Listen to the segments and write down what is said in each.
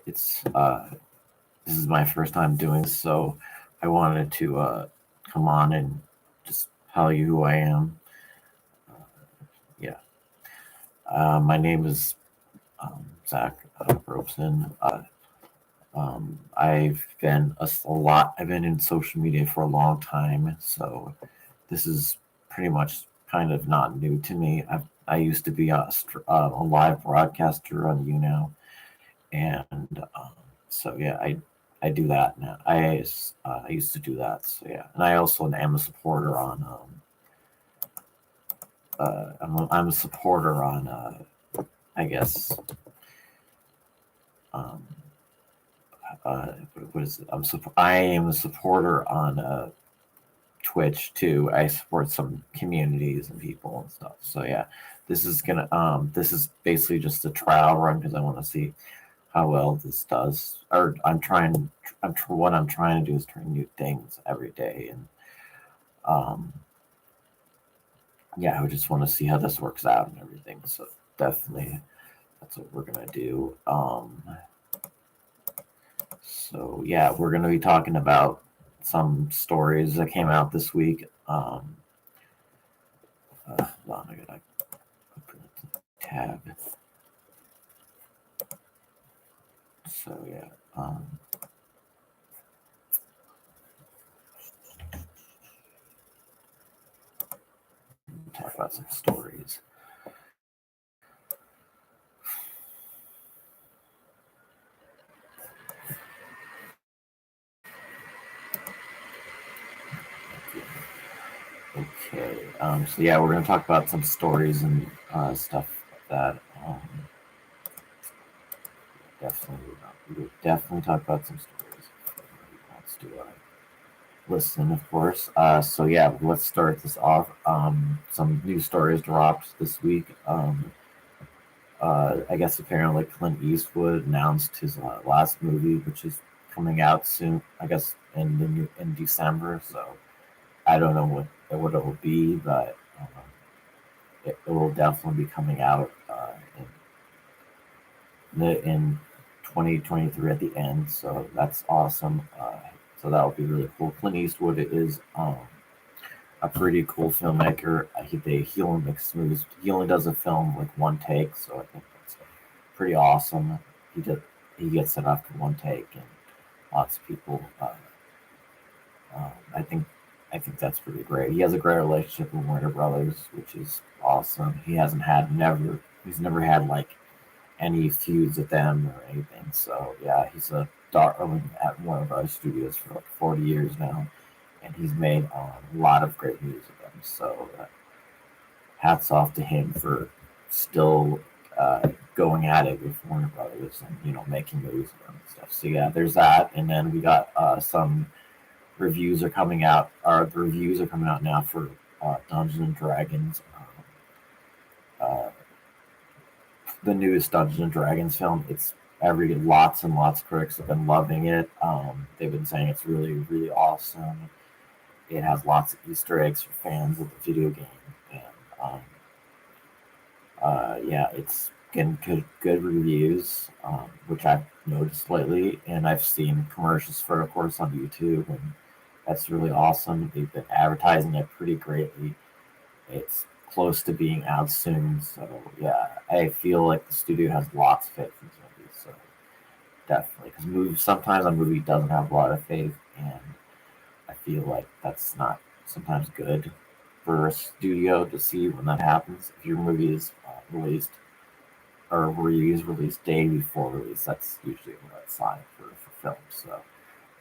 It's this is my first time doing this, so I wanted to come on and just tell you who I am. Uh, yeah, my name is Zach Robeson. I've been a lot. I've been in social media for a long time, so this is pretty much kind of not new to me. I used to be a live broadcaster on and so yeah, I do that now. I used to do that. So yeah, and I also am a supporter on I'm a supporter on I guess um, what is it? I am a supporter on Twitch too. I support some communities and people and stuff. So yeah, this is basically just a trial run because I want to see how well this does. Or what I'm trying to do is try new things every day, and um, yeah, I just want to see how this works out and everything. So definitely, that's what we're gonna do. So yeah, we're gonna be talking about some stories that came out this week. Hold on, I gotta open the tab. So yeah, talk about some stories. Okay, so yeah, we're gonna talk about some stories and stuff like that. We would definitely talk about some stories. If anybody wants to listen, of course. So yeah, let's start this off. Some new stories dropped this week. I guess apparently Clint Eastwood announced his last movie, which is coming out soon. I guess in December. So I don't know what it will be, but it will definitely be coming out in 2023 at the end. So that's awesome. So that would be really cool. Clint Eastwood is a pretty cool filmmaker. He only makes movies. He only does a film like one take, so I think that's pretty awesome. He did he gets it after one take, and lots of people. I think that's pretty great. He has a great relationship with Warner Brothers, which is awesome. He's never had like any feuds with them or anything. So yeah, he's a darling at Warner Brothers Studios for like 40 years now, and he's made a lot of great movies with them. So hats off to him for still going at it with Warner Brothers and making movies with them and stuff. So yeah, there's that, and then we got some reviews are coming out. The reviews are coming out now for Dungeons and Dragons. Uh, the newest Dungeons and Dragons film. It's lots and lots of critics have been loving it. They've been saying it's really really awesome. It has lots of Easter eggs for fans of the video game, and um, yeah, it's getting good reviews, which I've noticed lately, and I've seen commercials for, of course, on YouTube, and that's really awesome. They've been advertising it pretty greatly. It's close to being out soon, so yeah, I feel like the studio has lots of faith in this movie. So definitely, because sometimes a movie doesn't have a lot of faith, and I feel like that's not sometimes good for a studio to see when that happens. If your movie is released or reviews released day before release, that's usually a red sign for film. So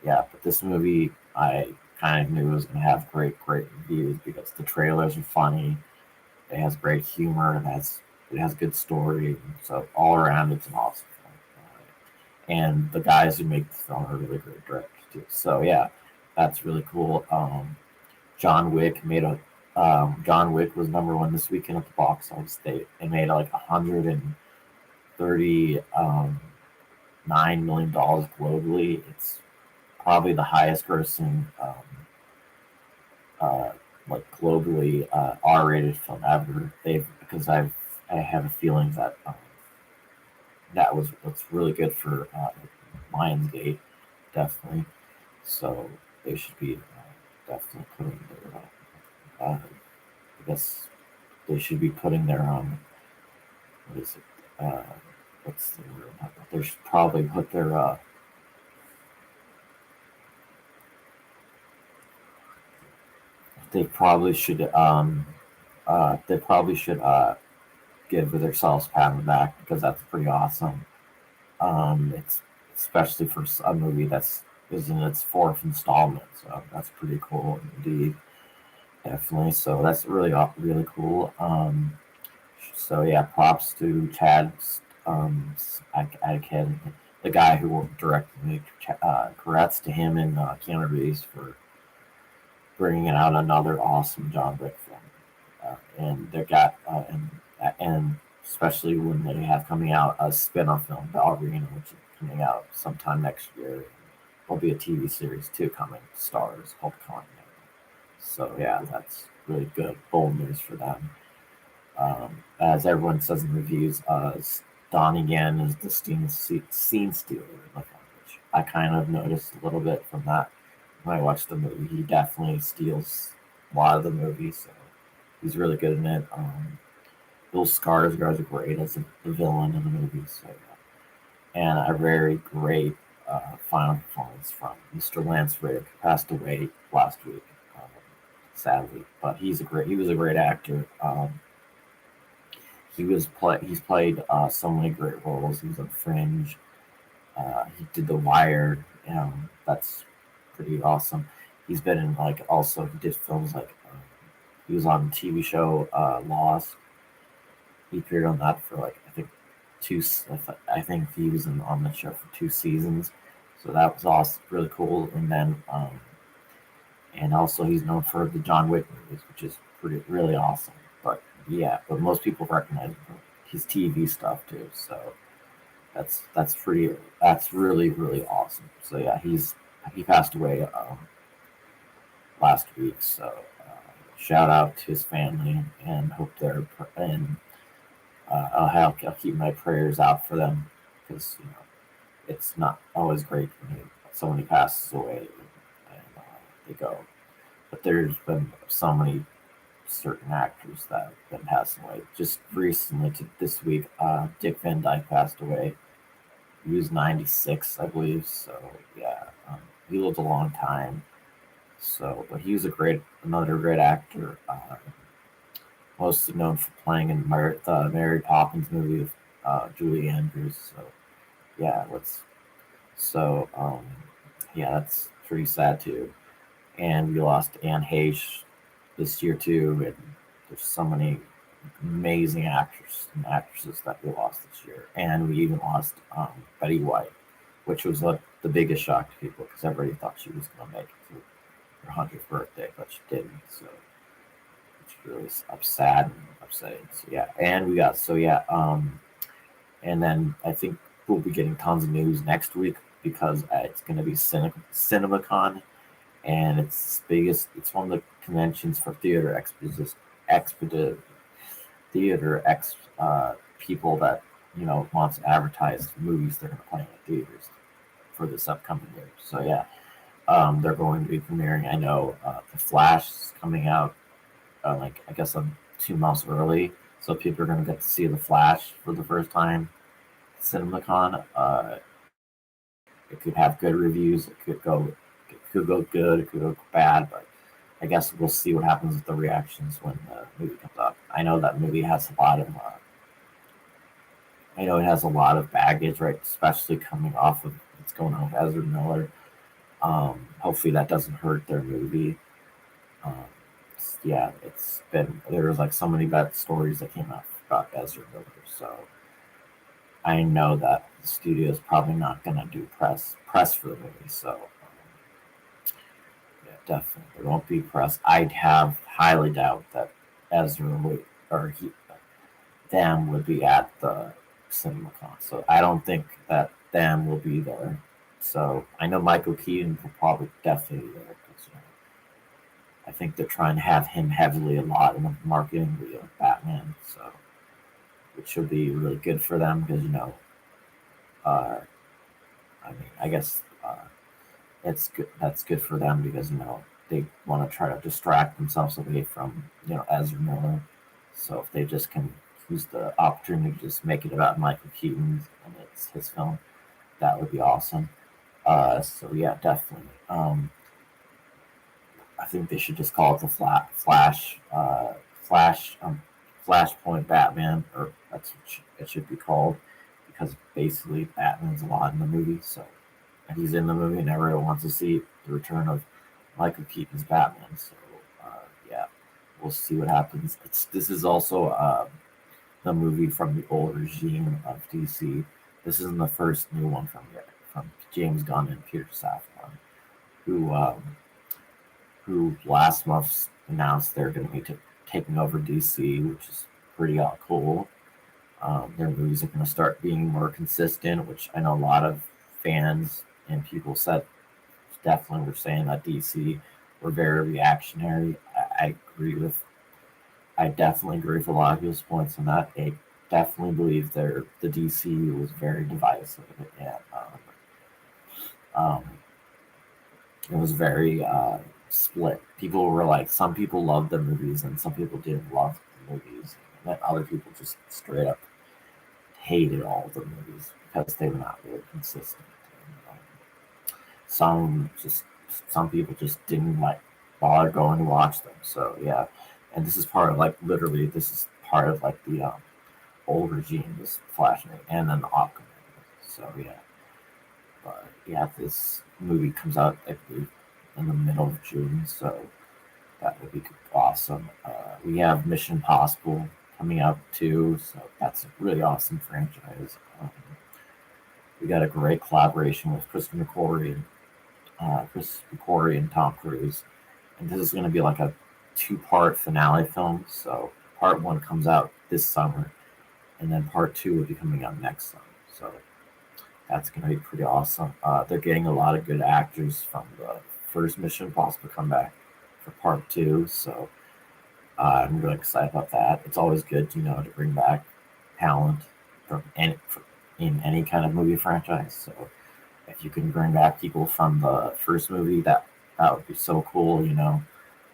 yeah, but this movie I kind of knew was going to have great reviews because the trailers are funny. It has great humor. It has good story. So all around, it's an awesome film. And the guys who make the film are really great directors too. So yeah, that's really cool. John Wick made a John Wick was number one this weekend at the box office. They made like $139 million globally. It's probably the highest grossing uh, like globally R-rated film ever. They've because I have a feeling that that was what's really good for Lionsgate, definitely. So they should be definitely putting their. I guess they should be putting their what is it? What's the word? They should probably put their. They probably should. They probably should give themselves a pat on the back because that's pretty awesome. It's especially for a movie that's is in its fourth installment, so that's pretty cool indeed. Definitely. So that's really cool. So yeah, props to Chad Adkin, the guy who directed me. Congrats to him and Keanu Reeves for bringing out another awesome John Wick film. And they got and especially when they have coming out a spin-off film, Ballerina, which is coming out sometime next year. There'll be a TV series too coming to Stars called Continent. So yeah, that's really good, bold news for them. As everyone says in reviews, Donnie Yen is the scene stealer in the film, which I kind of noticed a little bit from that when I watched the movie. He definitely steals a lot of the movie, so he's really good in it. Bill Skarsgård is great as the villain in the movie, so yeah. And a very great final performance from Mr. Lance Reddick, who passed away last week, um, sadly. But he was a great actor. He's played so many great roles. He was on Fringe. He did The Wire. That's pretty awesome. He's been in like also he did films like he was on the TV show Lost. He appeared on that for like I think two. I think he was on the show for 2 seasons. So that was awesome, really cool. And also he's known for the John Wick movies, which is pretty really awesome. But yeah, but most people recognize him for his TV stuff too. So that's really awesome. So yeah, he passed away last week. So shout out to his family and hope they're and I'll keep my prayers out for them because it's not always great when somebody passes away and they go. But there's been so many certain actors that have been passing away. Just recently, this week, Dick Van Dyke passed away. He was 96, I believe. So yeah, he lived a long time. So, but he was another great actor. Mostly known for playing in the Mary Poppins movie with Julie Andrews. So yeah, so yeah, that's pretty sad too. And we lost Anne Heche this year too. And there's so many amazing actors and actresses that we lost this year. And we even lost Betty White, which was the biggest shock to people because everybody thought she was going to make it through her 100th birthday, but she didn't. So it's really sad and upsetting. So yeah, and we got and then I think we'll be getting tons of news next week because it's going to be CinemaCon, and it's biggest. It's one of the conventions for expeditive theater people that wants to advertise movies they're going to play in the theaters for this upcoming year. So yeah, they're going to be premiering. I know the Flash is coming out like I guess 2 months early, so people are going to get to see the Flash for the first time. CinemaCon. It could have good reviews. It could go good. It could go bad. But I guess we'll see what happens with the reactions when the movie comes up. I know that movie has a lot of. I know it has a lot of baggage, right? Especially coming off of what's going on with Ezra Miller. Hopefully that doesn't hurt their movie. Um, yeah, there was like so many bad stories that came out about Ezra Miller, so I know that the studio is probably not going to do press for the movie. So yeah, definitely there won't be press. I'd have highly doubt that Ezra would or them would be at the CinemaCon. So I don't think that them will be there. So I know Michael Keaton will probably definitely be there because I think they're trying to have him heavily a lot in the marketing with Batman. So which will be really good for them because Uh, I mean, I guess it's good. That's good for them because they want to try to distract themselves away from Ezra Miller. So if they just can use the opportunity to just make it about Michael Keaton and it's his film, that would be awesome. So yeah, definitely. I think they should just call it the Flash, Flashpoint Batman, or that's what it should be called, because basically Batman's a lot in the movie. So and he's in the movie, and everyone wants to see the return of Michael Keaton's Batman. So yeah, we'll see what happens. This is also the movie from the old regime of DC. This isn't the first new one from James Gunn and Peter Safran, who last month announced they're going to be taking over DC, which is pretty cool. Their movies are going to start being more consistent, which I know a lot of fans and people said definitely were saying that DC were very reactionary. I definitely agree with a lot of people's points on that. I definitely believe the DC was very divisive, and um, it was very split. People were like, some people loved the movies and some people didn't love the movies. And then other people just straight up hated all the movies because they were not really consistent. And, some just some people just didn't like bother going to watch them. So yeah, and this is part of like literally this is part of like the old regime, this Flash and then the Aquaman. So yeah, but yeah, this movie comes out I believe in the middle of June, so that would be awesome. We have Mission Impossible coming out too, so that's a really awesome franchise. We got a great collaboration with Chris McQuarrie and Tom Cruise, and this is going to be like a two-part finale film. So part one comes out this summer, and then part two will be coming out next summer. So that's going to be pretty awesome. They're getting a lot of good actors from the first Mission Impossible comeback for part two, so I'm really excited about that. It's always good, to bring back talent in any kind of movie franchise. So if you can bring back people from the first movie, that would be so cool.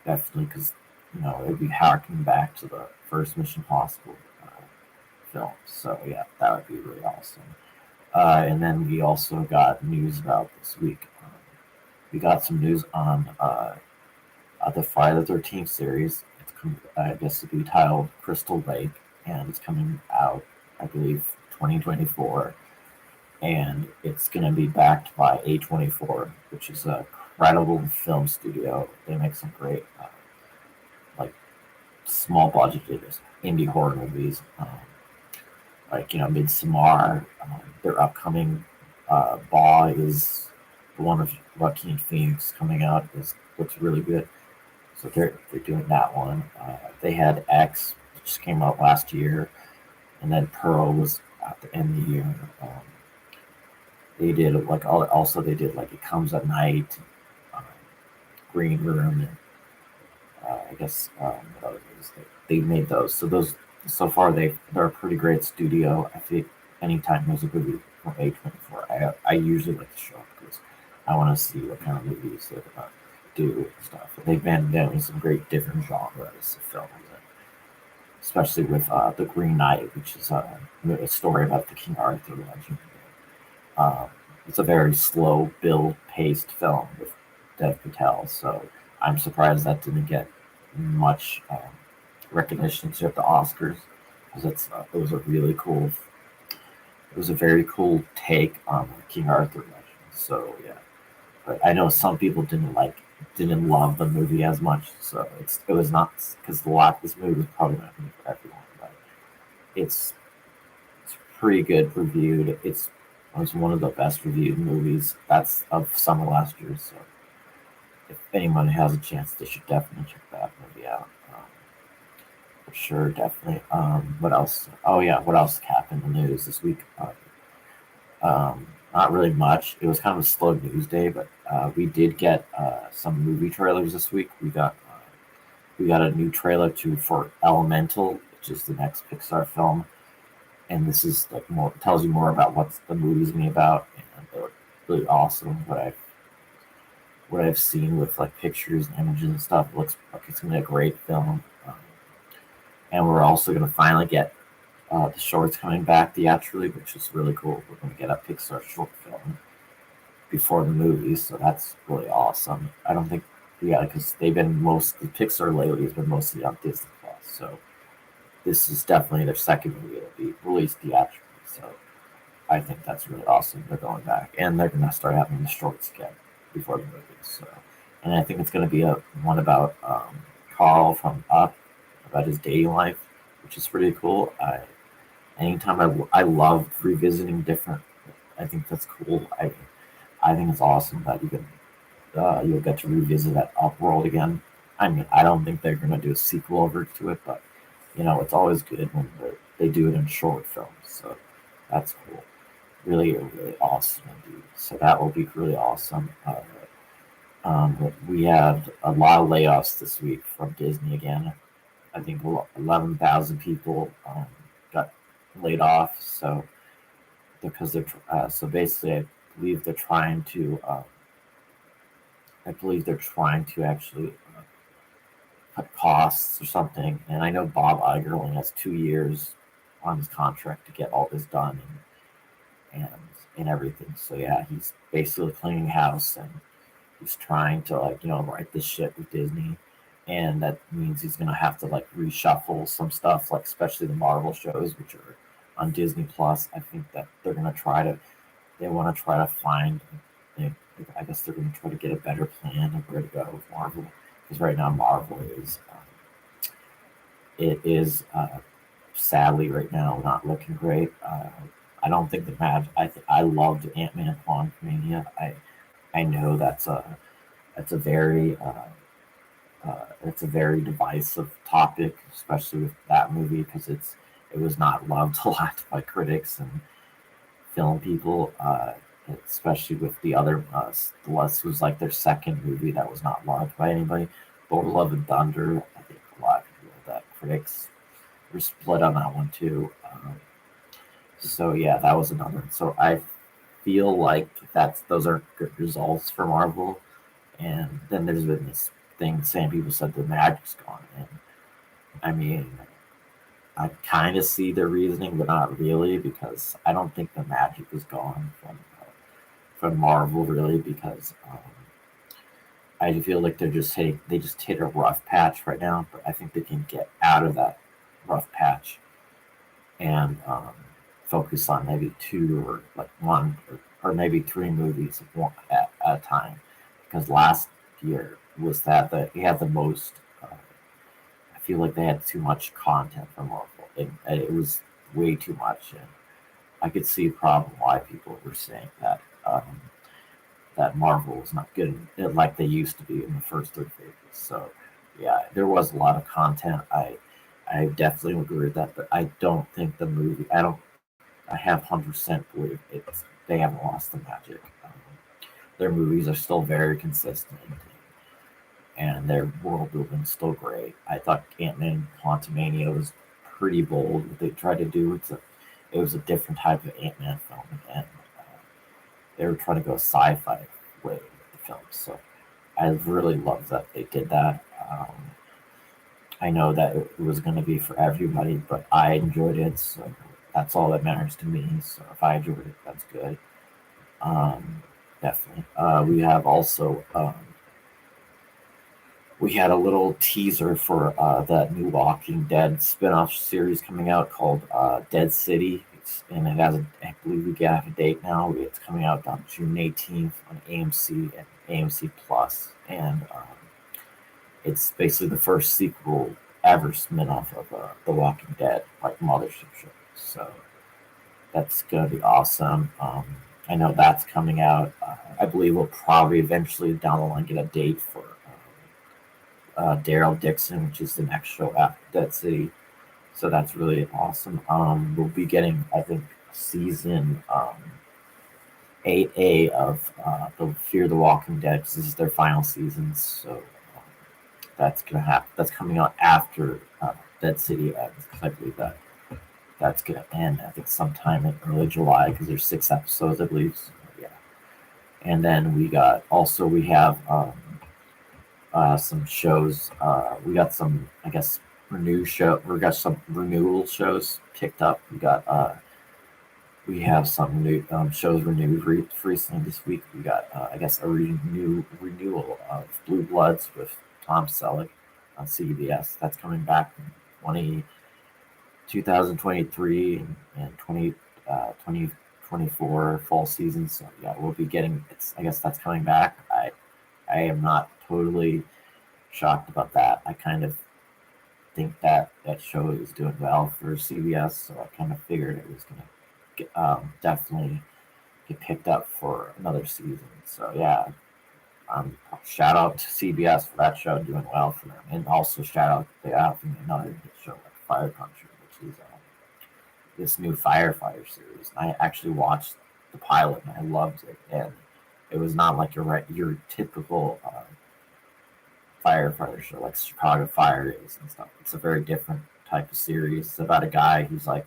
Definitely because it would be harking back to the first Mission Impossible film. So yeah, that would be really awesome. And then we also got news about this week. We got some news on the Friday the 13th series. I guess to be titled Crystal Lake, and it's coming out, I believe, 2024. And it's going to be backed by A24, which is a credible film studio. They make some great, like, small budgeted indie horror movies. Like, Midsommar. Their upcoming Baugh is the one of Joaquin Phoenix coming out. Looks really good. So they're doing that one. They had X, which came out last year, and then Pearl was at the end of the year. They did also they did like It Comes at Night, um, Green Room, and I guess what other movies they made those. So those so far they're a pretty great studio. I think anytime there's a movie from A24, I usually like to show up because I want to see what kind of movies they do and stuff. They've been doing some great different genres of films, especially with The Green Knight, which is a story about the King Arthur legend. Um, it's a very slow build paced film with Dev Patel, so I'm surprised that didn't get much recognition at the Oscars because it was a really cool. It was a very cool take on the King Arthur legend. So yeah, but I know some people didn't love the movie as much. So it was not because this movie was probably not going to be for everyone, but it's pretty good reviewed. It's one of the best reviewed movies that's of summer last year. So if anyone has a chance, they should definitely check that movie out. For sure, definitely. What else? Oh yeah, what else happened in the news this week? Not really much. It was kind of a slow news day, but we did get some movie trailers this week. We got a new trailer for Elemental, which is the next Pixar film, and this is like more tells you more about what the movie's gonna be about, and they look really awesome. What I've seen with like pictures and images and stuff, it looks like it's gonna be a great film. And we're also gonna finally get the shorts coming back theatrically, which is really cool. We're gonna get a Pixar short film before the movie, so that's really awesome. I don't think, yeah, because they've been the Pixar lately has been mostly on Disney Plus, so this is definitely their second movie that'll be released theatrically. So I think that's really awesome. They're going back, and they're gonna start having the shorts again before the movie. So, and I think it's gonna be a one about Carl from Up, about his dating life, which is pretty cool. Anytime I love revisiting different. I think that's cool. I think it's awesome that you'll get to revisit that Up world again. I mean, I don't think they're gonna do a sequel over to it, but it's always good when they do it in short films. So that's cool. Really, really awesome, indeed. So that will be really awesome. We had a lot of layoffs this week from Disney again. I think 11,000 people got laid off. So because so basically, believe they're trying to. I believe they're trying to actually cut costs or something. And I know Bob Iger only has 2 years on his contract to get all this done and and everything. So yeah, he's basically cleaning house and he's trying to right this ship with Disney, and that means he's gonna have to like reshuffle some stuff, like especially the Marvel shows, which are on Disney Plus. I think that they want to try to find. They, I guess they're going to try to get a better plan of where to go with Marvel, because right now Marvel is sadly right now not looking great. I don't think the match. I loved Ant Man Quantumania. I know that's a very it's a very divisive topic, especially with that movie because it was not loved a lot by critics and film people, especially with the other. This was like their second movie that was not loved by anybody. Thor: Love and Thunder. I think a lot of people that critics were split on that one too. So yeah, that was another one. So I feel like those are good results for Marvel. And then there's been this thing saying people said the magic's gone. And I mean, I kind of see their reasoning, but not really, because I don't think the magic is gone from Marvel really, because I feel like they just hit a rough patch right now. But I think they can get out of that rough patch and focus on maybe two or like one or maybe three movies at a time. Because last year was that he had the most. I feel like they had too much content for Marvel. It was way too much, and I could see a problem why people were saying that Marvel was not good like they used to be in the first three phases. So yeah, there was a lot of content. I definitely agree with that, but I don't think the movie. I have 100% believe they haven't lost the magic. Their movies are still very consistent, and their world building is still great. I thought Ant Man Quantumania was pretty bold. What they tried to do it was a different type of Ant Man film, and they were trying to go sci-fi way with the film. So I really love that they did that. I know that it was going to be for everybody, but I enjoyed it, so that's all that matters to me. So if I enjoyed it, that's good. Um, Definitely. We had a little teaser for that new Walking Dead spin-off series coming out called Dead City. And I believe we got a date now. It's coming out on June 18th on AMC and AMC Plus, and it's basically the first sequel ever spin-off of The Walking Dead, like Mothership show. So that's gonna be awesome. I know that's coming out. I believe we'll probably eventually down the line get a date for Daryl Dixon, which is the next show after Dead City. So that's really awesome. We'll be getting, I think, season 8A of the Fear the Walking Dead. 'Cause this is their final season, so that's gonna happen. That's coming out after Dead City ends. 'Cause I believe that that's gonna end, I think, sometime in early July because there's 6 episodes, I believe. So, yeah, and then we have some shows. We got some, I guess, We got some renewal shows picked up. We have some new shows renewed recently this week. We got, I guess, a renewal of Blue Bloods with Tom Selleck on CBS. That's coming back in 2023 and 2024 fall season. So yeah, we'll be getting. I guess that's coming back. I am not totally shocked about that. I kind of think that show is doing well for CBS, so I kind of figured it was going to definitely get picked up for another season. So yeah, shout out to CBS for that show doing well for them, and also shout out to another hit show like Fire Country, which is this new firefighter series. I actually watched the pilot and I loved it, and it was not like your typical firefighter show like Chicago Fire is and stuff. It's a very different type of series. It's about a guy who's like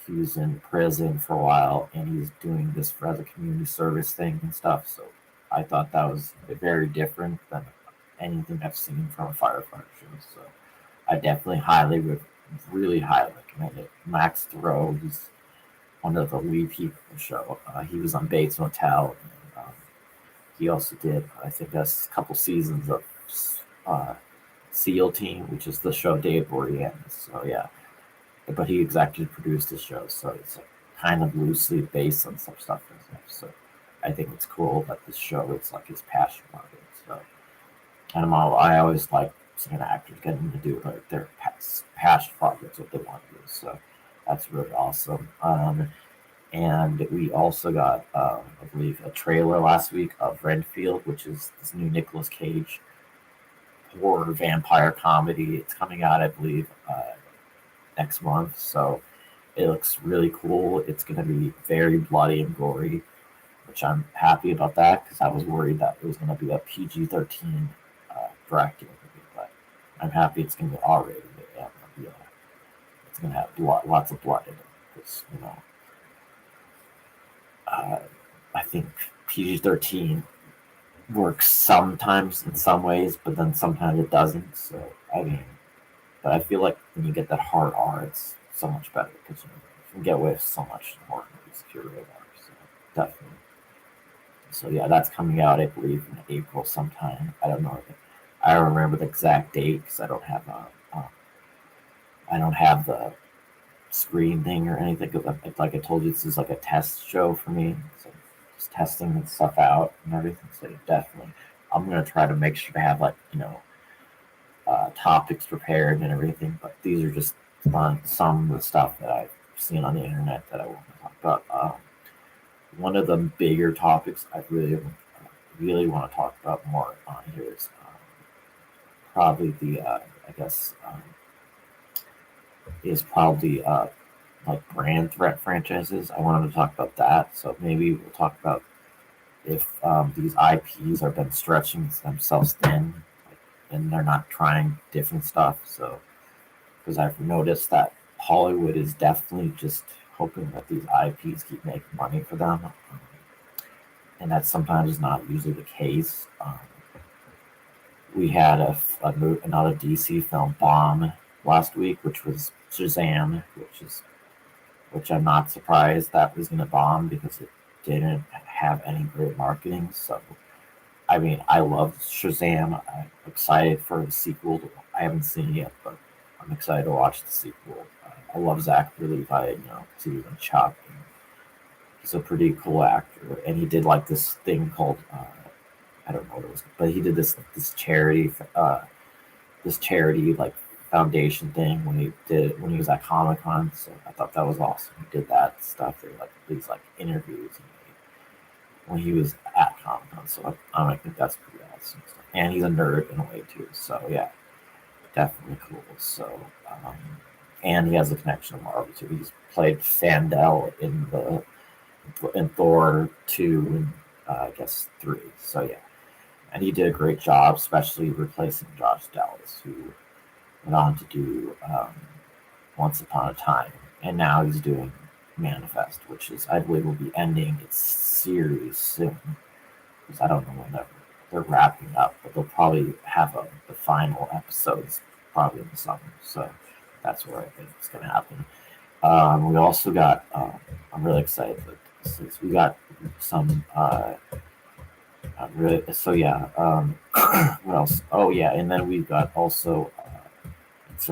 he was in prison for a while and he's doing this as a community service thing and stuff. So I thought that was very different than anything I've seen from a firefighter show. So I definitely really highly recommend it. Max Thoreau, he's one of the lead people in the show. He was on Bates Motel. And, he also did, I think, that's a couple seasons of uh, SEAL Team, which is the show Dave Boreanaz. So yeah, but he executive produced the show, so it's kind of loosely based on some stuff. So I think it's cool that this show it's like his passion project. So and I always like seeing actors getting to do like their passion projects, what they want to do. So that's really awesome. And we also got, I believe, a trailer last week of Renfield, which is this new Nicolas Cage horror vampire comedy. It's coming out, I believe, next month. So it looks really cool. It's going to be very bloody and gory, which I'm happy about that because I was worried that it was going to be a PG-13 Dracula movie, but I'm happy it's going to be R-rated. It's going to have lots of blood in it because I think PG-13 works sometimes in some ways, but then sometimes it doesn't. So I mean, but I feel like when you get that hard R, it's so much better because you can get away with so much more movies if you're rated R. So definitely. So yeah, that's coming out, I believe, in April sometime. I don't know. I don't remember the exact date because I don't have the screen thing or anything. Like I told you, this is like a test show for me. So just testing stuff out and everything. So definitely, I'm gonna try to make sure to have like topics prepared and everything. But these are just some of the stuff that I've seen on the internet that I want to talk about. One of the bigger topics I really want to talk about more on here is probably I guess is probably like brand threat franchises. I wanted to talk about that. So maybe we'll talk about if these IPs have been stretching themselves thin, and they're not trying different stuff. So because I've noticed that Hollywood is definitely just hoping that these IPs keep making money for them, and that sometimes is not usually the case. We had another DC film bomb last week, which was Shazam, which I'm not surprised that was going to bomb because it didn't have any great marketing. So, I mean, I love Shazam. I'm excited for the sequel. I haven't seen it yet, but I'm excited to watch the sequel. I love Zachary Levi, because he was in Chuck. And he's a pretty cool actor, and he did like this thing called I don't know what it was, but he did this charity like foundation thing when he was at Comic Con. So I thought that was awesome. He did that stuff. They like these like interviews when he was at Comic Con. So I think that's pretty awesome. And he's a nerd in a way too. So yeah, definitely cool. So and he has a connection to Marvel too. He's played Fandel in Thor 2 and I guess 3. So yeah. And he did a great job, especially replacing Josh Dallas, who went on to do Once Upon a Time, and now he's doing Manifest, which is I believe will be ending its series soon. Because I don't know when they're wrapping up, but they'll probably have the final episodes probably in the summer. So that's where I think it's going to happen. We also got. I'm really excited for this. We got some. Really. So yeah. What else? Oh yeah, and then we've got also. It's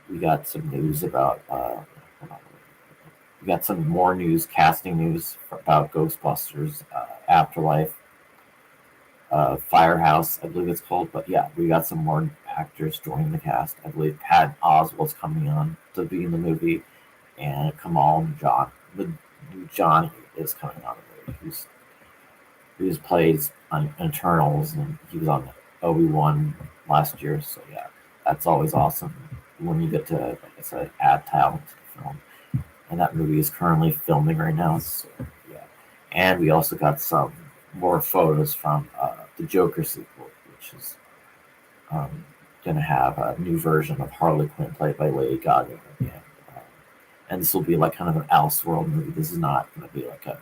we got some news about. We got some more news, casting news about Ghostbusters Afterlife, Firehouse, I believe it's called. But yeah, we got some more actors joining the cast. I believe Pat Oswalt's coming on to be in the movie, and Kamal and the new Johnny is coming on the movie. Who's plays on Eternals, and he was on Obi-Wan last year. So yeah, that's always awesome when you get to, like I said, add talent to the film. And that movie is currently filming right now. So yeah, and we also got some more photos from the Joker sequel, which is um, going to have a new version of Harley Quinn played by Lady Gaga again. And this will be like kind of an Elseworld movie. This is not going to be like a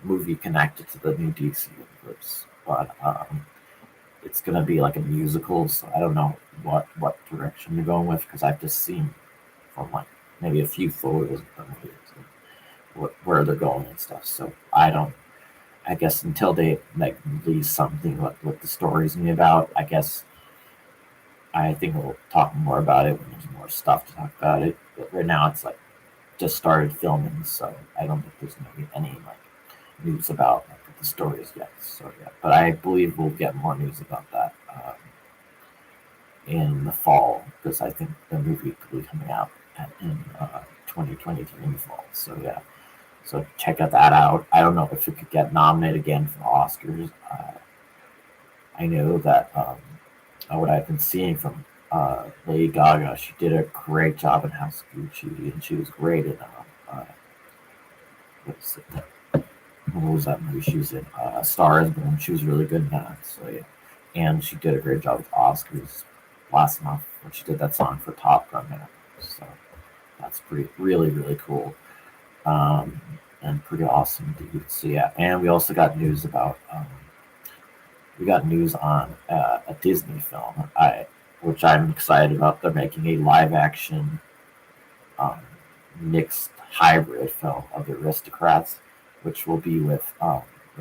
movie connected to the new DC universe, but it's going to be like a musical. So I don't know what direction they're going with, because I've just seen from like maybe a few photos of the movie, where they're going and stuff. So I don't. I guess until they like release something what the story's gonna be about, I guess I think we'll talk more about it when there's more stuff to talk about it. But right now it's like just started filming, so I don't think there's gonna be any like news about like, the stories yet. So yeah, but I believe we'll get more news about that in the fall, because I think the movie could be coming out in 2023 in the fall. So yeah, so check that out. I don't know if it could get nominated again for Oscars. I know that what I've been seeing from Lady Gaga, she did a great job in House of Gucci, and she was great in what's it, what was that movie she was in? Star is Born. She was really good in that. So yeah, and she did a great job with Oscars last month when she did that song for Top Gun. So that's really cool, and pretty awesome indeed. So yeah, and we also got news about we got news on a Disney film, which I'm excited about. They're making a live action um, mixed hybrid film of the Aristocrats, which will be which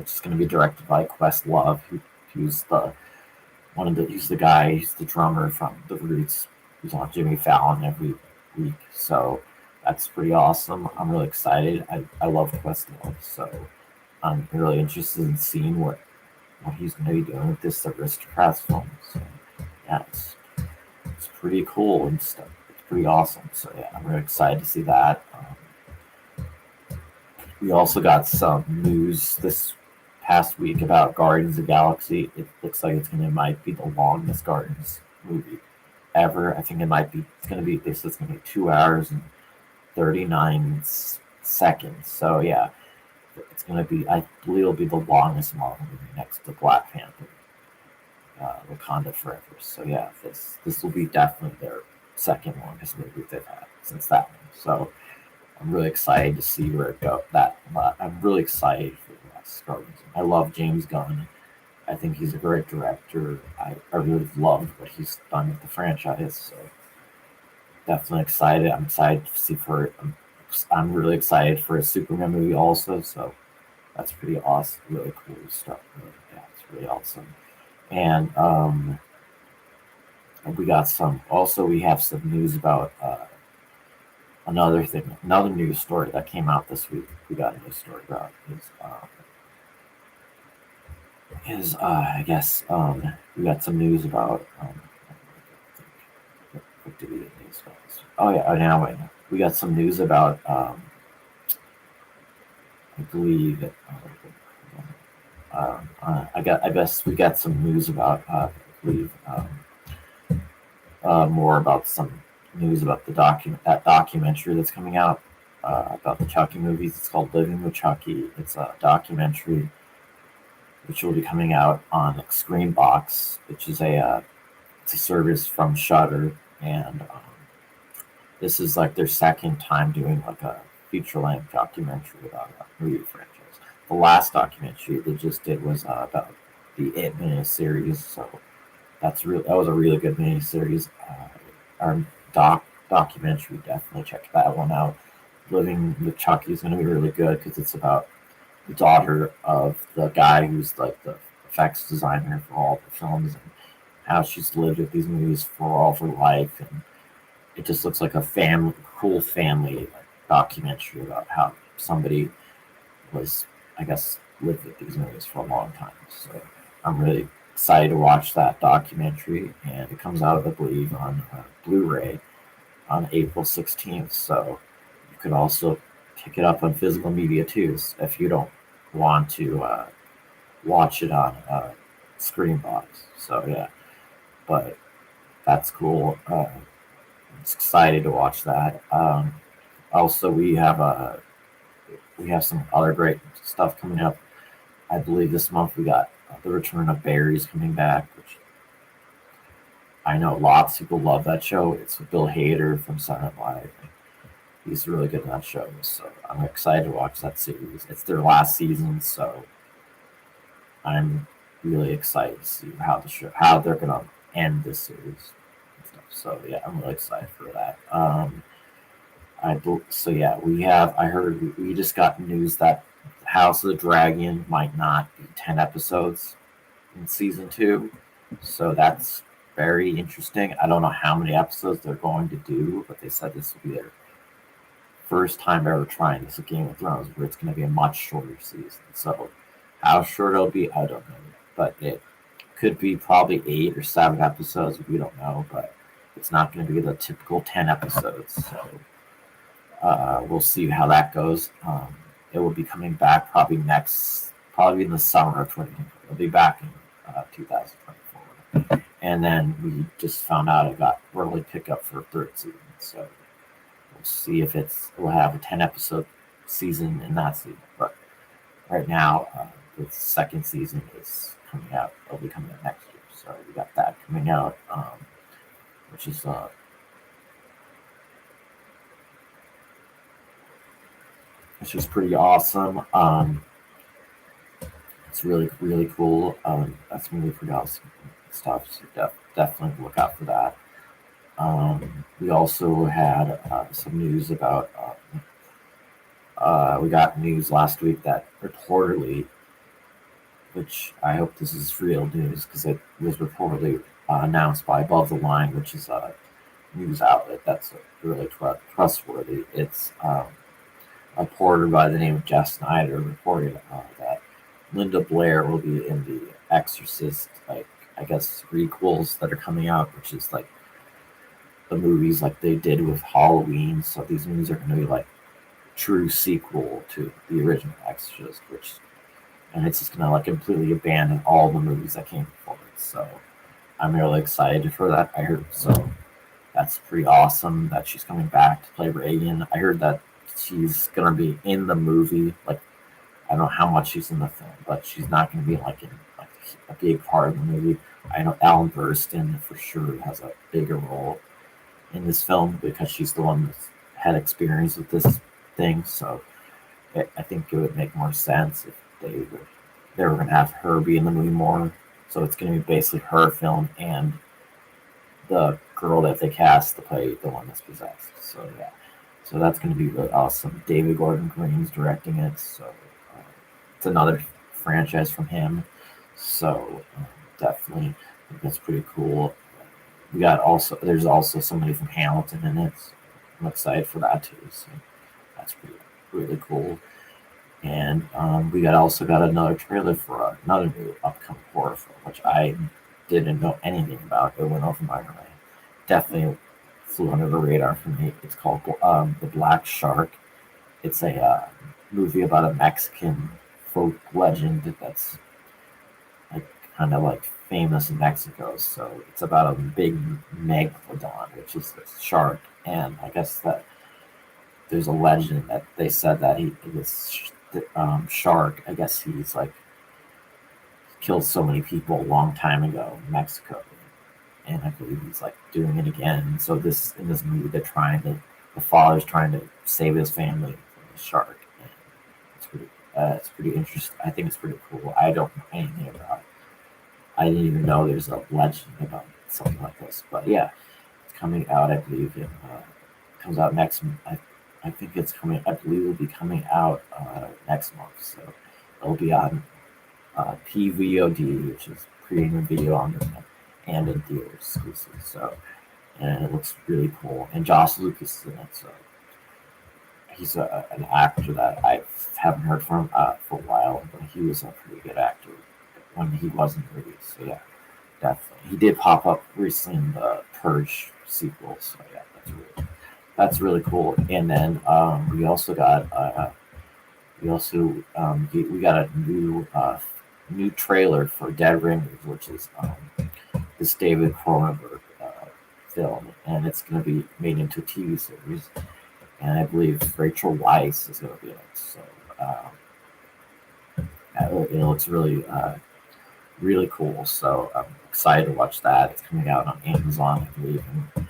is going to be directed by Questlove, who's he's the guy, he's the drummer from The Roots, who's on Jimmy Fallon every week. So that's pretty awesome. I'm really excited. I love Questlove, so I'm really interested in seeing what he's going to be doing with this Aristocrats film. So yeah, it's pretty cool and stuff. It's pretty awesome. So yeah, I'm really excited to see that. We also got some news this past week about Guardians of the Galaxy. It looks like might be the longest Guardians movie ever. I think it's going to be 2 hours and 39 seconds. So yeah, it's going to be, I believe it'll be the longest Marvel movie next to Black Panther, Wakanda Forever. So yeah, this will be definitely their second longest movie they've had since that one. So I'm really excited to see where it goes. I'm really excited for the next Guardians. I love James Gunn. I think he's a great director. I really loved what he's done with the franchise. So definitely excited. I'm excited to see I'm really excited for a Superman movie also. So that's pretty awesome. Really cool stuff. Yeah, it's really awesome. And we got some. Also, we have some news about another news story that came out this week. We got a news story about I guess we got some news about what did we get news about this week? Oh yeah, now wait. We got some news about I believe I guess we got some news about I believe more about some news about that documentary that's coming out about the Chucky movies. It's called Living with Chucky. It's a documentary which will be coming out on Screenbox, which is it's a service from Shudder, and this is like their second time doing like a feature-length documentary about a movie franchise. The last documentary they just did was about the It miniseries, so that was a really good miniseries. Our documentary, definitely check that one out. Living with Chucky is going to be really good because it's about the daughter of the guy who's like the effects designer for all the films and how she's lived with these movies for all of her life, and it just looks like a cool family like, documentary about how somebody was, I guess, lived with these movies for a long time. So I'm really excited to watch that documentary, and it comes out, I believe, on Blu-ray on April 16th. So you could also pick it up on physical media too, if you don't want to watch it on Screenbox. So yeah, but that's cool. I'm excited to watch that. Also, we have some other great stuff coming up. I believe this month we got the return of Barry's coming back, which I know lots of people love that show. It's with Bill Hader from Saturday Night Live. He's really good in that show, so I'm excited to watch that series. It's their last season, so I'm really excited to see how they're gonna end this series and stuff. So yeah, I'm really excited for that. So yeah, we have. I heard we just got news that House of the Dragon might not be 10 episodes in season 2, so that's very interesting. I don't know how many episodes they're going to do, but they said this will be their first time ever trying this with Game of Thrones, where it's going to be a much shorter season. So how short it'll be, I don't know, but it could be probably 8 or 7 episodes. We don't know, but it's not going to be the typical 10 episodes. So we'll see how that goes. It will be coming back probably in the summer of 2024. It'll be back in 2024. And then we just found out it got early pickup for a third season. So we'll see if we'll have a 10 episode season in that season. But right now, the second season is coming out. It'll be coming out next year. So we got that coming out, which is pretty awesome. It's really, really cool. That's really pretty awesome stuff. So definitely look out for that. We also had some news about. We got news last week that reportedly, which I hope this is real news because it was reportedly announced by Above the Line, which is a news outlet that's really trustworthy. It's a reporter by the name of Jeff Snyder reported that Linda Blair will be in the Exorcist, like I guess prequels that are coming out, which is like the movies like they did with Halloween. So these movies are going to be like true sequel to the original Exorcist, and it's just going to like completely abandon all the movies that came before it. So I'm really excited for that. I heard so that's pretty awesome that she's coming back to play Reagan. I heard that she's going to be in the movie, like I don't know how much she's in the film, but she's not going to be like in like a big part of the movie. I know Ellen Burstyn for sure has a bigger role in this film because she's the one that's had experience with this thing. So I think it would make more sense if they were going to have her be in the movie more. So it's going to be basically her film and the girl that they cast to play the one that's possessed. So yeah, so that's going to be really awesome. David Gordon Green's directing it, so it's another franchise from him. So definitely, I think that's pretty cool. There's also somebody from Hamilton in it. So I'm excited for that too. So that's really cool. And we also got another trailer for another new upcoming horror film, which I didn't know anything about. It went over my head. Definitely flew under the radar for me. It's called The Black Shark. It's a movie about a Mexican folk legend that's like kind of like famous in Mexico. So it's about a big megalodon, which is this shark, and I guess that there's a legend that they said that this shark. I guess he's like killed so many people a long time ago in Mexico, and I believe he's like doing it again. So in this movie, they're trying to the father's trying to save his family from the shark. And it's pretty interesting. I think it's pretty cool. I don't know anything about it. I didn't even know there's a legend about something like this. But yeah, it's coming out, I believe, comes out next. I think it's coming. I believe it'll be coming out next month. So it'll be on PVOD, which is premium video on demand, and in theater exclusive. So and it looks really cool. And Josh Lucas is in it, so he's an actor that I haven't heard from for a while, but he was a pretty good actor when he wasn't released. So yeah, definitely. He did pop up recently in the Purge sequel. So yeah, that's really cool. And then we got a new trailer for Dead Ringers, which is this David Cronenberg film, and it's going to be made into a TV series. And I believe Rachel Weisz is going to be in it. So it looks really cool. So I'm excited to watch that. It's coming out on Amazon, I believe, in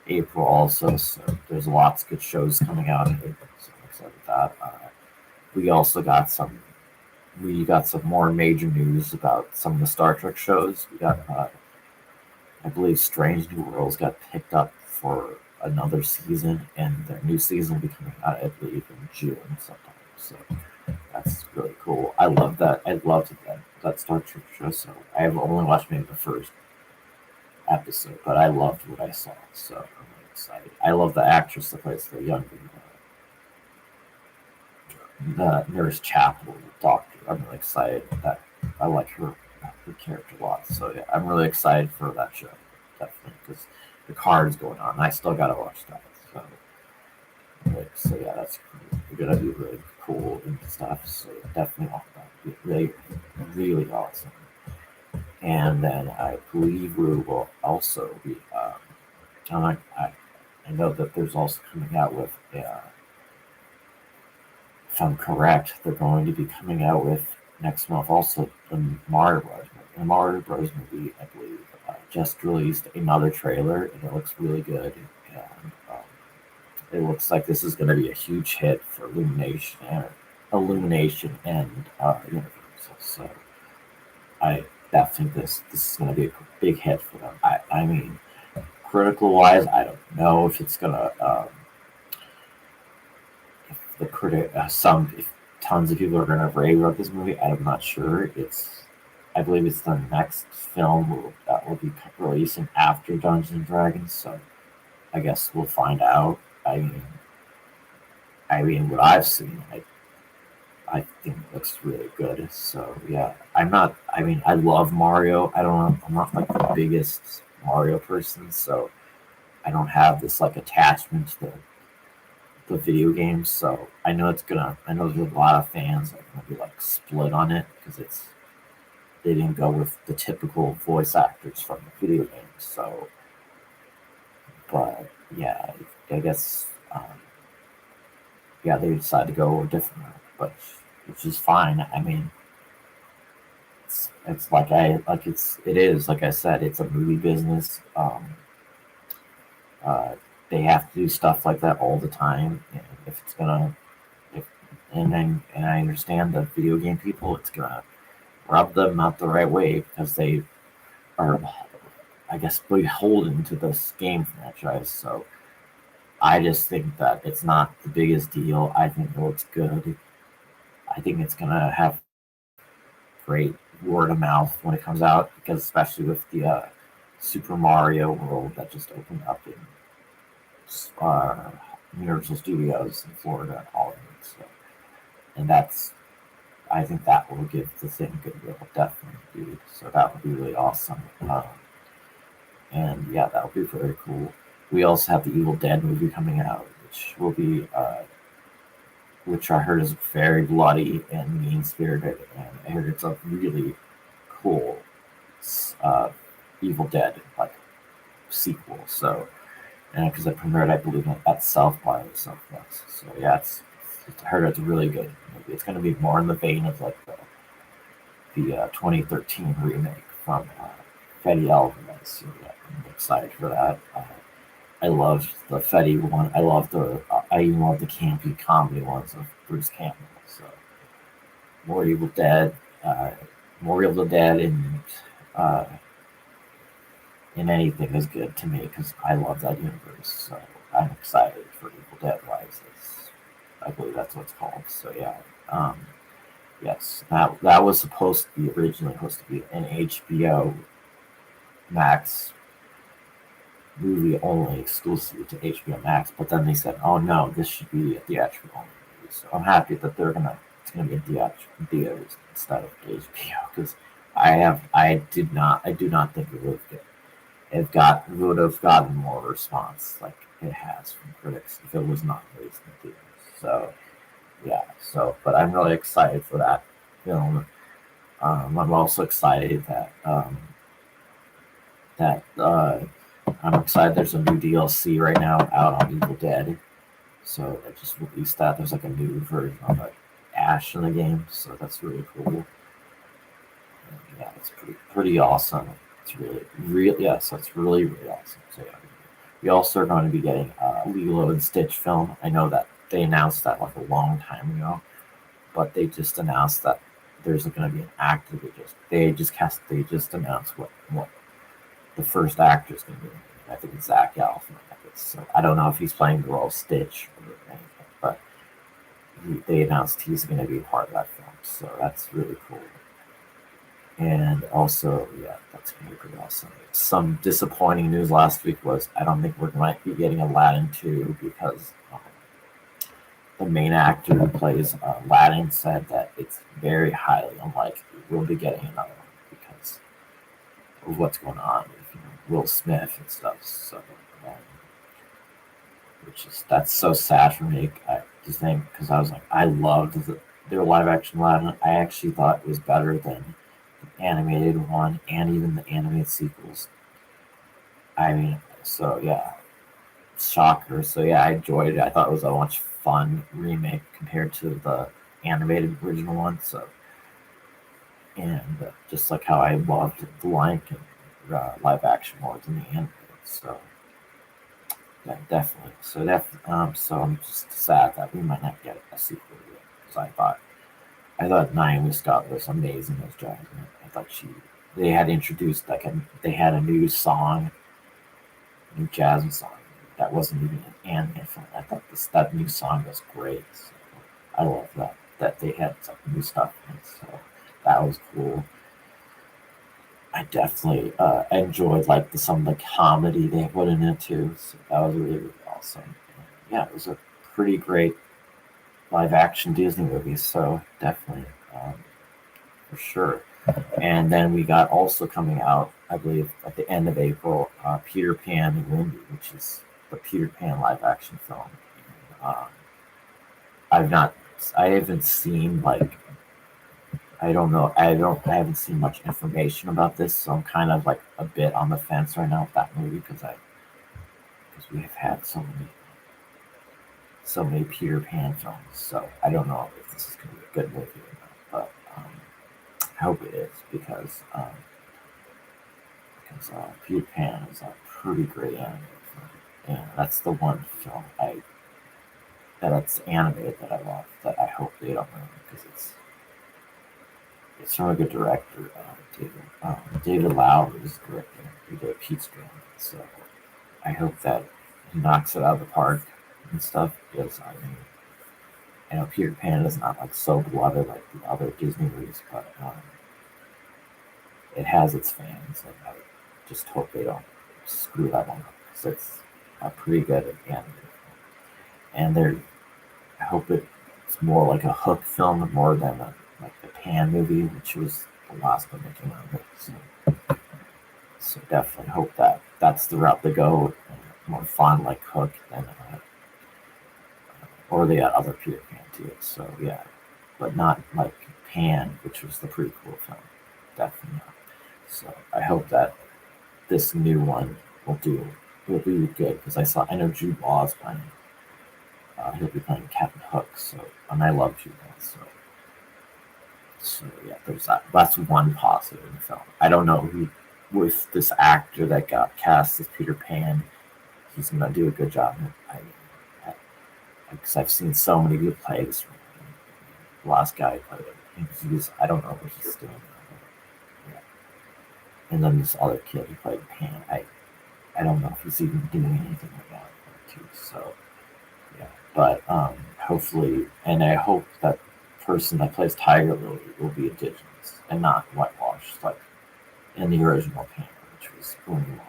April also. So there's lots of good shows coming out in April. So I'm excited with that. We also got some more major news about some of the Star Trek shows. We got I believe Strange New Worlds got picked up for another season, and their new season will be coming out, I believe, in June sometime. So that's really cool. I love that. I loved that Star Trek show. So I have only watched maybe the first episode, but I loved what I saw. So I'm really excited. I love the actress that plays the younger the Nurse Chapel, the doctor. I'm really excited that I like her character a lot. So yeah, I'm really excited for that show, definitely, because the card's going on. I still gotta watch that. So yeah, that's gonna be really cool and stuff. So definitely want that. Be really, really awesome. And then I believe we will also be. I know that there's also coming out with. If I'm correct, they're going to be coming out with next month also the Mario Bros. Movie. The Mario Bros. Movie, I believe, just released another trailer, and it looks really good. And it looks like this is going to be a huge hit for Illumination and Universal. So I think this is going to be a big hit for them. I mean, critical wise, I don't know if it's going to. The critic, if tons of people are going to rave about this movie. I'm not sure. I believe it's the next film that will be releasing after Dungeons and Dragons. So I guess we'll find out. I mean, what I've seen, I think it looks really good. So yeah, I'm not. I mean, I love Mario. I don't know. I'm not like the biggest Mario person, so I don't have this like attachment to the video games. So I know I know there's a lot of fans that are gonna be like split on it because they didn't go with the typical voice actors from the video games. So, but yeah, I guess yeah, they decided to go a different route, but which is fine. I mean, it's like it is like I said, it's a movie business. They have to do stuff like that all the time, and if it's gonna, if and I understand the video game people, it's gonna rub them out the right way because they are, I guess, beholden to this game franchise. So I just think that it's not the biggest deal. I think it looks good. I think it's gonna have great word of mouth when it comes out because especially with the Super Mario World that just opened up in uh, Universal Studios in Florida and Hollywood. So, and I think that will give the thing goodwill, definitely, dude. So that would be really awesome. And yeah, that would be very cool. We also have the Evil Dead movie coming out, which will be, which I heard is very bloody and mean spirited, and I heard it's a really cool uh, Evil Dead like sequel. So, and because it premiered, I believe, at South by Southwest. So yeah, I heard it's a really good movie. It's going to be more in the vein of like the 2013 remake from Freddy Alvarez. So yeah, I'm excited for that. I loved the Fetty one. I even love the campy comedy ones of Bruce Campbell. So more Evil Dead, uh, more Evil Dead, uh, in anything is good to me because I love that universe. So I'm excited for Evil Dead Rises. I believe that's what it's called. So yeah, um, yes, that was supposed to be originally supposed to be an HBO Max movie only, exclusive to HBO Max. But then they said, "Oh no, this should be a theatrical only movie." So I'm happy that it's gonna be a theaters instead of HBO because I do not think it would get would have gotten more response like it has from critics if it was not released in theaters. So yeah, but I'm really excited for that film. I'm also excited that I'm excited there's a new DLC right now out on Evil Dead. So I just released that. There's like a new version of like Ash in the game, so that's really cool. And yeah, it's pretty awesome. It's really yeah, so it's really awesome. So yeah, we also are going to be getting a Lilo and Stitch film. I know that they announced that like a long time ago, but they just announced that there's going to be an actor. They just announced what the first actor is going to be. I think it's Zach Galifianakis. So I don't know if he's playing the role of Stitch or anything, but they announced he's going to be part of that film. So that's really cool. And also, yeah, that's going to be pretty awesome. Some disappointing news last week was I don't think we might be getting Aladdin 2 because the main actor who plays Aladdin said that it's very highly unlikely we'll be getting another one because of what's going on with Will Smith and stuff. So, um, which is that's so sad for me. I just think because I was like I loved their live action Aladdin. I actually thought it was better than the animated one and even the animated sequels. I mean, so yeah, shocker. So yeah, I enjoyed it. I thought it was a much fun remake compared to the animated original one. So and just like how I loved the Lion King live action more than the animated. So yeah, definitely. So I'm just sad that we might not get a sequel to it because I thought Naomi Scott was amazing as Jasmine. I thought they had introduced they had a new song, new Jasmine song that wasn't even an anime film. I thought that new song was great. So I love that they had some new stuff in it. So that was cool. I definitely enjoyed like some of the comedy they put in it too. So that was really awesome. And, yeah, it was a pretty great live action Disney movie. So definitely, for sure. And then we got also coming out, I believe, at the end of April, Peter Pan and Wendy, which is the Peter Pan live action film. Um, I've not, I haven't seen like, I don't know, I haven't seen much information about this, so I'm kind of like a bit on the fence right now with that movie because we have had so many Peter Pan films, so I don't know if this is going to be a good movie or not, but I hope it is because Peter Pan is a pretty great animated film, and that's the one film that's animated that I love that I hope they don't ruin because it's from a good director, David Lau is the director. He did Pete's Dragon, so I hope that he knocks it out of the park and stuff because I mean I know Peter Pan is not like so beloved like the other Disney movies, but it has its fans, and I just hope they don't screw that one up because it's a pretty good animated film. And I hope it's more like a Hook film more than like the Pan movie, which was the last one that came out. So definitely hope that that's the route to go, and more fun like Hook than or the other Peter Pan too. So yeah, but not like Pan, which was the prequel film. Definitely not. So I hope that this new one will be good because I know Jude Law is playing. He'll be playing Captain Hook. So and I love Jude Law. So yeah, there's that. That's one positive in the film. I don't know who with this actor that got cast as Peter Pan. he's gonna do a good job. Because I've seen so many people play this. The last guy played it, and I don't know what he's doing. Yeah. And then this other kid who played Pan, I don't know if he's even doing anything like that too. So yeah, but hopefully, and I hope that person that plays Tiger Lily will be indigenous and not whitewashed like in the original Pan, which was Rooney Mara.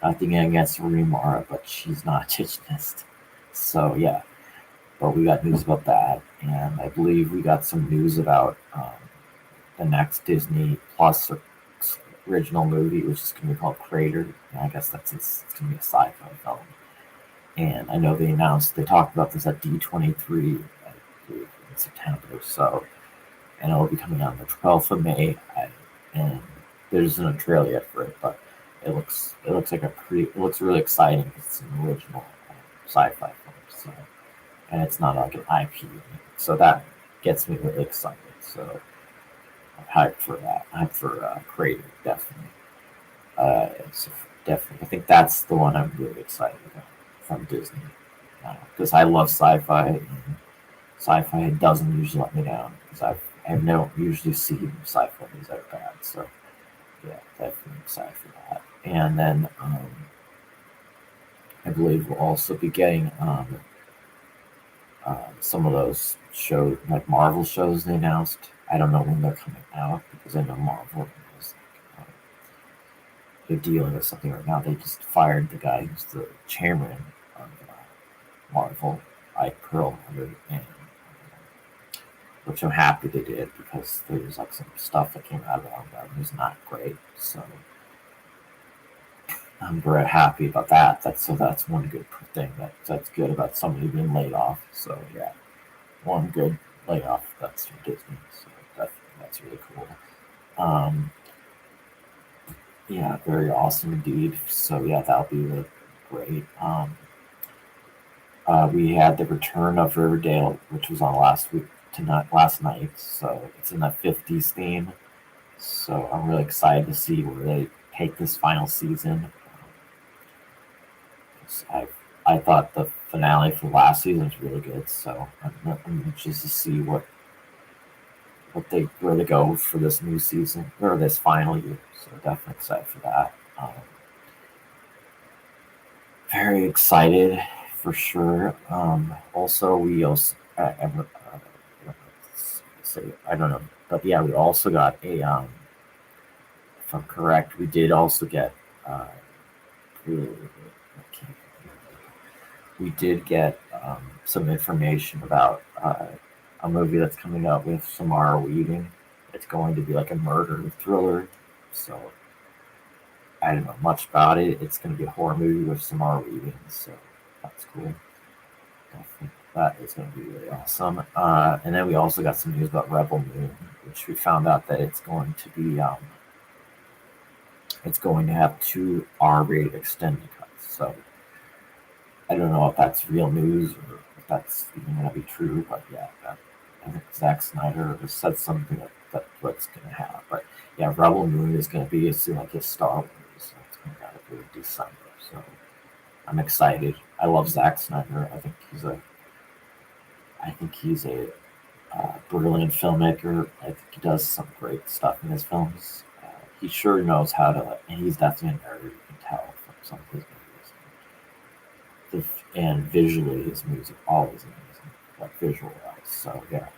Nothing against Rooney Mara, but she's not indigenous. So yeah, but we got news about that, and I believe we got some news about the next Disney Plus original movie, which is going to be called Crater. And I guess it's going to be a sci-fi film. And I know they talked about this at D23, I believe, in September. So, and it'll be coming out on the 12th of May. And there's no trailer yet for it, but it looks like it looks really exciting. It's an original sci-fi film. So, and it's not like an IP. So that gets me really excited. So I'm hyped for that. I'm hyped for Crater, definitely. It's definitely. I think that's the one I'm really excited about from Disney because I love sci-fi, and sci-fi doesn't usually let me down because I don't usually see sci-fi movies that are bad. So yeah, definitely excited for that. And then I believe we'll also be getting some of those shows, like Marvel shows they announced. I don't know when they're coming out because I know Marvel is they're dealing with something right now. They just fired the guy who's the chairman of Marvel, Ike Perlmutter, and which I'm happy they did because there was like some stuff that came out of that was not great. So I'm very happy about that. That's one good thing that's good about somebody being laid off. So yeah, one good layoff that's from Disney. So that's really cool. Um, yeah, very awesome indeed. So yeah, that'll be really great. We had the return of Riverdale, which was on last night. So it's in the 50s theme. So I'm really excited to see where they take this final season. I I thought the finale for last season was really good. So I'm anxious to see what they where they go for this new season or this final year. So definitely excited for that. Very excited for sure. Also, we also say I don't know, but yeah, we also got a. If I'm correct, we did also get. We did get some information about a movie that's coming out with Samara Weaving. It's going to be like a murder thriller. So I don't know much about it. It's going to be a horror movie with Samara Weaving. So that's cool. Definitely. That is going to be really awesome. And then we also got some news about Rebel Moon, which we found out that it's going to have 2 R-rated extended cuts. So I don't know if that's real news or if that's even going to be true, but yeah, I think Zack Snyder has said something that what's going to happen. But yeah, Rebel Moon is going to be like his Star Wars. So it's going to be in December. So I'm excited. I love Zack Snyder. I think he's a brilliant filmmaker. I think he does some great stuff in his films. He sure knows how to, and he's definitely a nerd. You can tell from some of his movies. And visually, his music always amazing, like visual wise. So yeah,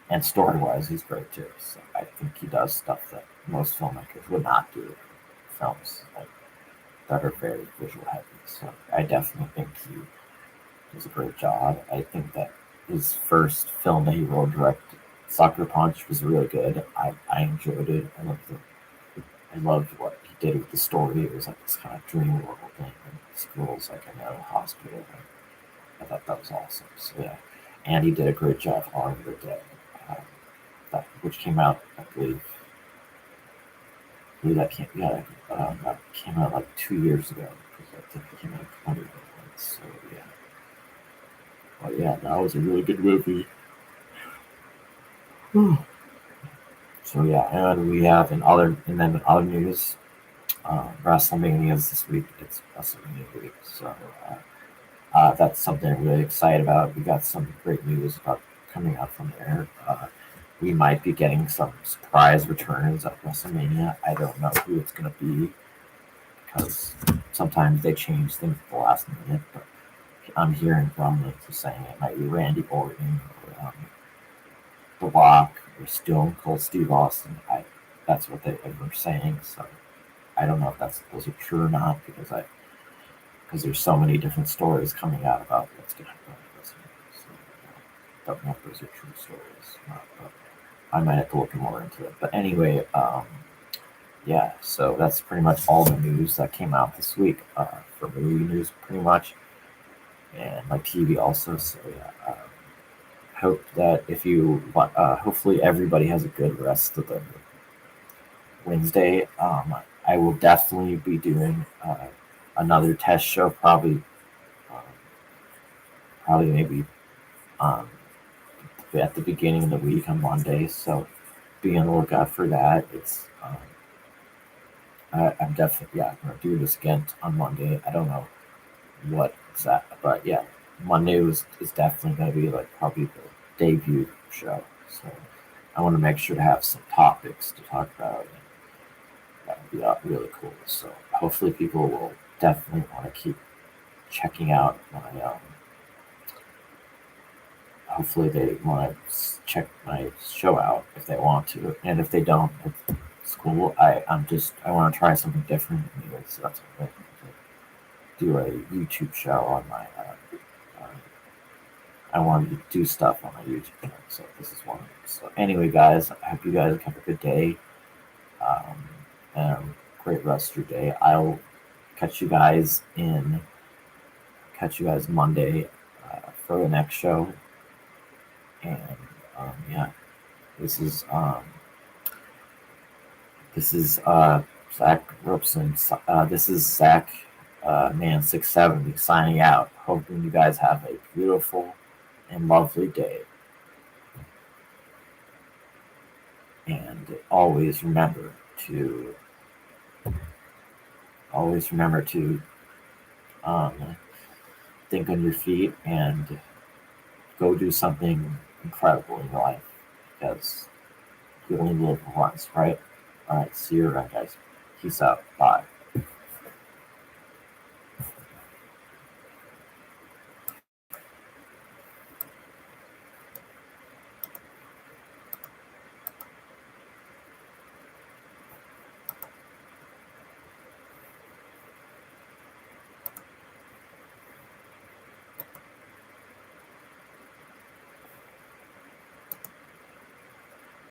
and story wise, he's great too. So I think he does stuff that most filmmakers would not do in films like that are very visual heavy. So I definitely think he does a great job. I think that his first film that he wrote directed, Sucker Punch, was really good. I enjoyed it. I loved what he did with the story. It was like this kind of dream world thing, and this girl's like in a hospital. And I thought that was awesome. So yeah, and he did a great job on the Dead, which came out, I believe that came out like 2 years ago. Because I think it came out in 2021. So yeah, but yeah, that was a really good movie. So yeah, and then in other news, WrestleMania is this week. It's WrestleMania week, so that's something I'm really excited about. We got some great news about coming out from there. We might be getting some surprise returns at WrestleMania. I don't know who it's going to be because sometimes they change things at the last minute. But I'm hearing rumblings of saying it might be Randy Orton or The Rock or Stone Cold Steve Austin. That's what they were saying. So I don't know if those are true or not because there's so many different stories coming out about what's going to happen with WrestleMania. So I don't know if those are true stories or not, but I might have to look more into it. But anyway, yeah, so that's pretty much all the news that came out this week for movie news, pretty much, and like TV also. So yeah, hope that if you want, hopefully everybody has a good rest of the Wednesday. I will definitely be doing another test show, um, probably maybe um, at the beginning of the week on Monday. So be on the lookout for that. I'm definitely gonna do this again on Monday. I don't know what exactly, but yeah, Monday is definitely gonna be like probably the debut show. So I want to make sure to have some topics to talk about, and that would be really cool. So hopefully people will definitely want to keep checking out my. Hopefully they want to check my show out if they want to, and if they don't, it's cool. I want to try something different. Anyway, so that's what I'm to do a YouTube show on my. Uh, I wanted to do stuff on my YouTube channel, so this is one of them. So anyway, guys, I hope you guys have a good day, um, and a great rest of your day. I'll catch you guys in catch you guys Monday for the next show, and yeah, this is um, this is Zach Robeson. This is Zach Man 670 signing out. Hoping you guys have a beautiful and lovely day. And to always remember to um, think on your feet and go do something incredible in your life because you only live once, right? All right, see you around, guys. Peace out. Bye.